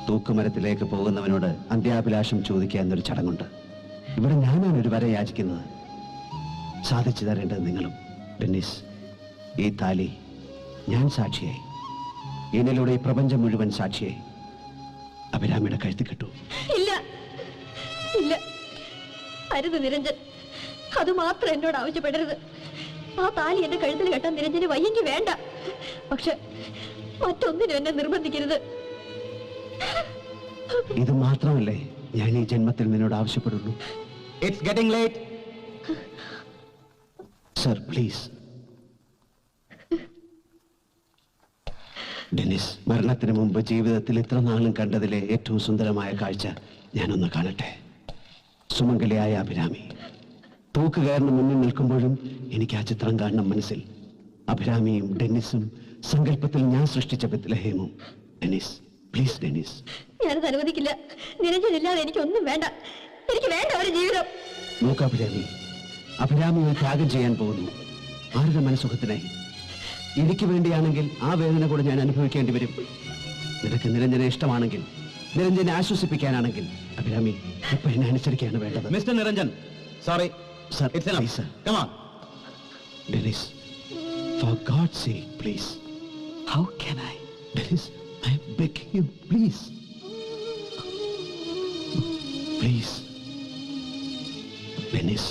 തൂക്കുമരത്തിലേക്ക് പോകുന്നവനോട് അന്ത്യാഭിലാഷം ചോദിക്കുക എന്നൊരു ചടങ്ങുണ്ട്. ഇവിടെ ഞാനാണ് ഒരു വര യാചിക്കുന്നത്. സാധിച്ചു തരേണ്ടത് നിങ്ങളും. ഡെന്നിസ്, ഈ താലി ഞാൻ സാക്ഷിയായി, എന്നിലൂടെ ഈ പ്രപഞ്ചം മുഴുവൻ സാക്ഷിയായി അഭിരാമിയുടെ കഴുത്തി കെട്ടു. ഇല്ല ഇല്ല, അരുത് നിരഞ്ജൻ, അത് മാത്രം എന്നോട് ആവശ്യപ്പെടരുത്. ആ താലി എന്റെ കഴുത്തിൽ കെട്ടാൻ നിരഞ്ജന് വയ്യെങ്കിൽ വേണ്ട. പക്ഷെ മറ്റൊന്നിനും എന്നെ നിർബന്ധിക്കരുത്. ഇത് മാത്രമല്ലേ ഞാൻ ഈ ജന്മത്തിൽ നിന്നോട് ആവശ്യപ്പെടുള്ളൂ. It's getting late. Sir, please. Dennis, മരണത്തിന് മുമ്പ് ജീവിതത്തിൽ ഇത്ര നാളും കണ്ടതിലെ ഏറ്റവും സുന്ദരമായ കാഴ്ച ഞാനൊന്ന് കാണട്ടെ. സുമംഗലിയായ അഭിരാമി തൂക്കുകയറിന് മുന്നിൽ നിൽക്കുമ്പോഴും എനിക്ക് ആ ചിത്രം കാണണം മനസ്സിൽ. അഭിരാമിയും ഡെന്നിസും സങ്കല്പത്തിൽ ഞാൻ സൃഷ്ടിച്ച ബെത്ലഹേമും. Dennis, please Dennis. ഞാനത് അനുവദിക്കില്ല. നിരഞ്ജനില്ലാതെ എനിക്കൊന്നും വേണ്ട. എനിക്ക് വേണ്ട ഒരു ജീവിതം. നോക്ക് അഭിരാമി, അഭിരാമി ഒരു ത്യാഗം ചെയ്യാൻ പോകുന്നു. ആരുടെ മനസ്സുഖത്തിനായി? എനിക്ക് വേണ്ടിയാണെങ്കിൽ ആ വേദന കൂടെ ഞാൻ അനുഭവിക്കേണ്ടി വരും. നിനക്ക് നിരഞ്ജനെ ഇഷ്ടമാണെങ്കിൽ, നിരഞ്ജനെ ആശ്വസിപ്പിക്കാനാണെങ്കിൽ അഭിരാമി ഇപ്പൊ എന്നെ അനുസരിക്കുകയാണ് വേണ്ടത്. Mister Niranjan, sorry. Sir, It's enough. please, sir. Come on. Dennis, for God's sake, please. How can I? Dennis, I beg you, please. Please. Dennis.